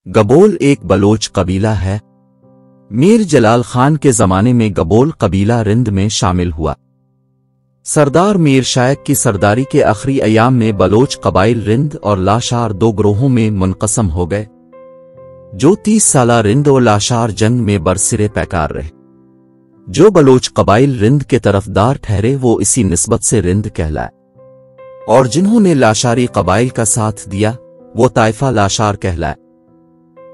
گبول ایک بلوچ قبیلہ ہے۔ میر جلال خان کے زمانے میں گبول قبیلہ رند میں شامل ہوا۔ سردار میر شائق کی سرداری کے آخری ایام میں بلوچ قبائل رند اور لاشار دو گروہوں میں منقسم ہو گئے، جو 30 سالہ رند و لاشار جنگ میں برسرے پیکار رہے۔ جو بلوچ قبائل رند کے طرفدار ٹھہرے وہ اسی نسبت سے رند کہلائے، اور جنہوں نے لاشاری قبائل کا ساتھ دیا وہ طائفہ لاشار کہلائے۔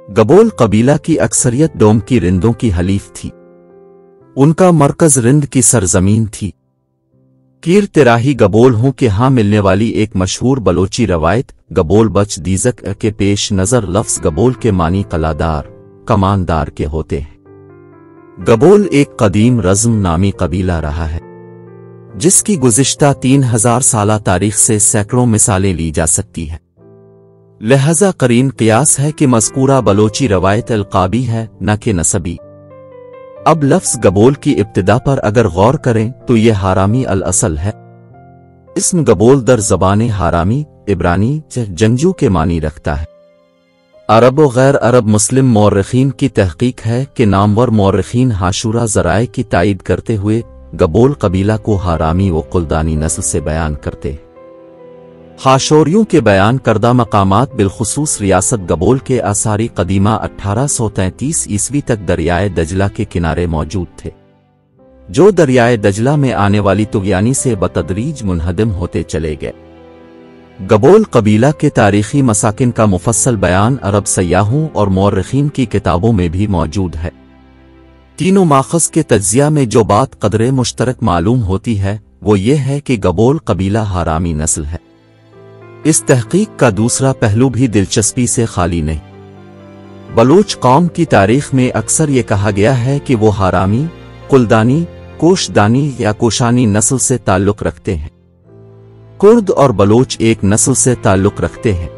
گبول قبیلہ کی اکثریت ڈوم کی رندوں کی حلیف تھی۔ ان کا مرکز رند کی سرزمین تھی۔ کیر تراہی گبول ہوں کے ہاں ملنے والی ایک مشہور بلوچی روایت گبول بچ دیزک کے پیش نظر لفظ گبول کے معنی قلعہ کماندار کے ہوتے ہیں۔ گبول ایک قدیم رزم نامی قبیلہ رہا ہے، جس کی گزشتہ 3000 سالہ تاریخ سے سینکڑوں مثالیں لی جا سکتی ہیں۔ لہذا قرین قیاس ہے کہ مذکورہ بلوچی روایت القابی ہے نہ کہ نسبی۔ اب لفظ گبول کی ابتدا پر اگر غور کریں تو یہ حارامی الاصل ہے۔ اسم گبول در زبان حارامی عبرانی جنگجو کے معنی رکھتا ہے۔ عرب و غیر عرب مسلم مورخین کی تحقیق ہے کہ نامور مورخین حاشورہ ذرائع کی تائید کرتے ہوئے گبول قبیلہ کو حارامی و قلدانی نسل سے بیان کرتے ہیں۔ حاشوریوں کے بیان کردہ مقامات بالخصوص ریاست گبول کے آثاری قدیمہ 1833 عیسوی تک دریائے دجلہ کے کنارے موجود تھے، جو دریائے دجلہ میں آنے والی طغیانی سے بتدریج منہدم ہوتے چلے گئے۔ گبول قبیلہ کے تاریخی مساکن کا مفصل بیان عرب سیاحوں اور مورخین کی کتابوں میں بھی موجود ہے۔ تینوں ماخذ کے تجزیہ میں جو بات قدرے مشترک معلوم ہوتی ہے وہ یہ ہے کہ گبول قبیلہ حارامی نسل ہے۔ اس تحقیق کا دوسرا پہلو بھی دلچسپی سے خالی نہیں۔ بلوچ قوم کی تاریخ میں اکثر یہ کہا گیا ہے کہ وہ حارامی، قلدانی، کوشدانی یا کوشانی نسل سے تعلق رکھتے ہیں۔ کرد اور بلوچ ایک نسل سے تعلق رکھتے ہیں،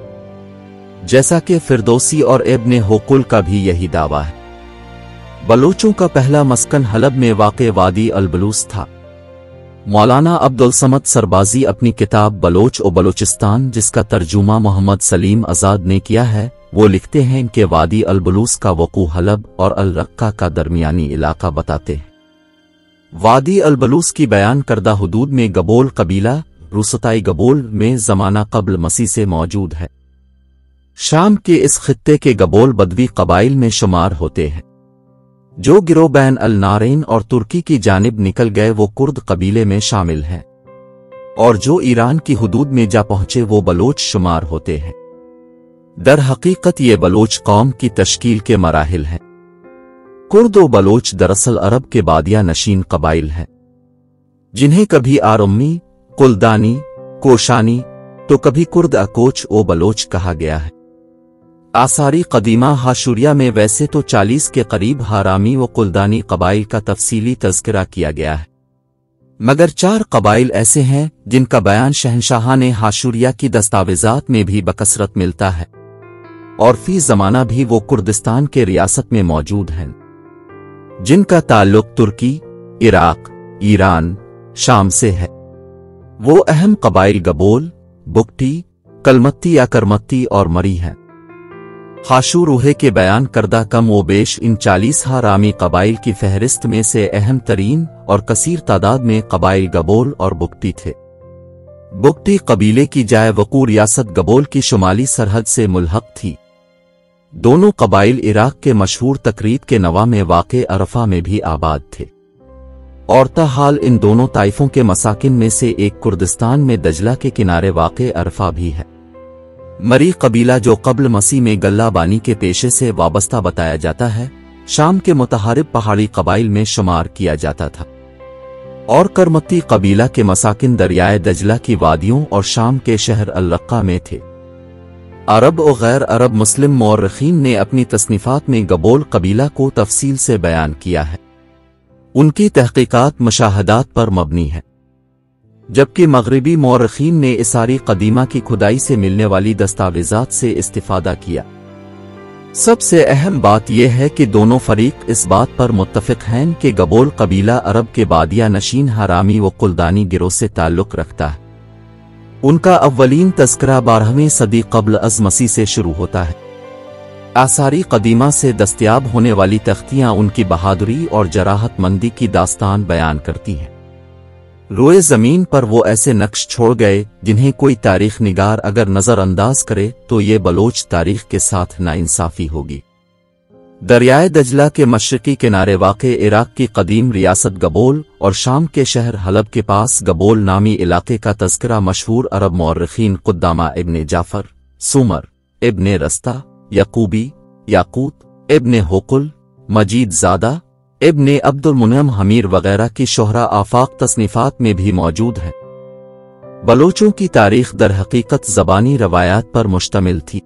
جیسا کہ فردوسی اور ابن حقل کا بھی یہی دعویٰ ہے۔ بلوچوں کا پہلا مسکن حلب میں واقع وادی البلوس تھا۔ مولانا عبدالصمد سربازی اپنی کتاب بلوچ و بلوچستان، جس کا ترجمہ محمد سلیم آزاد نے کیا ہے، وہ لکھتے ہیں کہ وادی البلوس کا وقوع حلب اور الرقہ کا درمیانی علاقہ بتاتے ہیں۔ وادی البلوس کی بیان کردہ حدود میں گبول قبیلہ روستائی گبول میں زمانہ قبل مسیح سے موجود ہے۔ شام کے اس خطے کے گبول بدوی قبائل میں شمار ہوتے ہیں۔ جو گروہ بین النارین اور ترکی کی جانب نکل گئے وہ کرد قبیلے میں شامل ہیں، اور جو ایران کی حدود میں جا پہنچے وہ بلوچ شمار ہوتے ہیں۔ در حقیقت یہ بلوچ قوم کی تشکیل کے مراحل ہیں۔ کرد و بلوچ دراصل عرب کے بادیہ نشین قبائل ہیں، جنہیں کبھی آرمی، قلدانی، کوشانی تو کبھی کرد اکوچ و بلوچ کہا گیا ہے۔ آثاری قدیمہ حاشوریہ میں ویسے تو 40 کے قریب حارامی و قلدانی قبائل کا تفصیلی تذکرہ کیا گیا ہے، مگر 4 قبائل ایسے ہیں جن کا بیان شہنشاہان حاشوریہ کی دستاویزات میں بھی بکثرت ملتا ہے، اور فی زمانہ بھی وہ کردستان کے ریاست میں موجود ہیں، جن کا تعلق ترکی، عراق، ایران، شام سے ہے۔ وہ اہم قبائل گبول، بگٹی، کلمتی یا کرمتی اور مری ہیں۔ حاشوروہ کے بیان کردہ کم و بیش ان 40 حارامی قبائل کی فہرست میں سے اہم ترین اور کثیر تعداد میں قبائل گبول اور بگٹی تھے۔ بگٹی قبیلے کی جائے وقوع ریاست گبول کی شمالی سرحد سے ملحق تھی۔ دونوں قبائل عراق کے مشہور تکریت کے نواح میں واقع عرفہ میں بھی آباد تھے، اور تاحال ان دونوں طائفوں کے مساکن میں سے ایک کردستان میں دجلہ کے کنارے واقع عرفہ بھی ہے۔ مری قبیلہ جو قبل مسیح میں گلہ بانی کے پیشے سے وابستہ بتایا جاتا ہے، شام کے متحارب پہاڑی قبائل میں شمار کیا جاتا تھا، اور کرمتی قبیلہ کے مساکن دریائے دجلہ کی وادیوں اور شام کے شہر الرقہ میں تھے۔ عرب و غیر عرب مسلم مورخین نے اپنی تصنیفات میں گبول قبیلہ کو تفصیل سے بیان کیا ہے۔ ان کی تحقیقات مشاہدات پر مبنی ہے، جبکہ مغربی مورخین نے آثاری قدیمہ کی کھدائی سے ملنے والی دستاویزات سے استفادہ کیا۔ سب سے اہم بات یہ ہے کہ دونوں فریق اس بات پر متفق ہیں کہ گبول قبیلہ عرب کے بادیہ نشین حرامی و قلدانی گروہ سے تعلق رکھتا ہے۔ ان کا اولین تذکرہ 12ویں صدی قبل از مسیح سے شروع ہوتا ہے۔ آثاری قدیمہ سے دستیاب ہونے والی تختیاں ان کی بہادری اور جراحت مندی کی داستان بیان کرتی ہیں۔ روئے زمین پر وہ ایسے نقش چھوڑ گئے جنہیں کوئی تاریخ نگار اگر نظر انداز کرے تو یہ بلوچ تاریخ کے ساتھ ناانصافی ہوگی۔ دریائے دجلہ کے مشرقی کنارے واقع عراق کی قدیم ریاست گبول اور شام کے شہر حلب کے پاس گبول نامی علاقے کا تذکرہ مشہور عرب مورخین قدامہ ابن جعفر، سومر، ابن رستہ، یعقوبی، یاقوت، ابن حقل، مجید زادہ، ابن عبد المنعم حمیر وغیرہ کی شہرہ آفاق تصنیفات میں بھی موجود ہے۔ بلوچوں کی تاریخ در حقیقت زبانی روایات پر مشتمل تھی،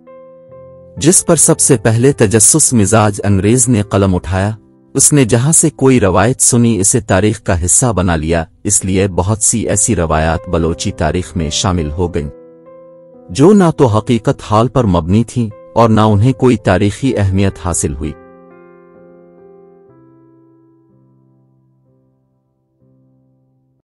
جس پر سب سے پہلے تجسس مزاج انگریز نے قلم اٹھایا۔ اس نے جہاں سے کوئی روایت سنی اسے تاریخ کا حصہ بنا لیا، اس لیے بہت سی ایسی روایات بلوچی تاریخ میں شامل ہو گئیں جو نہ تو حقیقت حال پر مبنی تھیں اور نہ انہیں کوئی تاریخی اہمیت حاصل ہوئی۔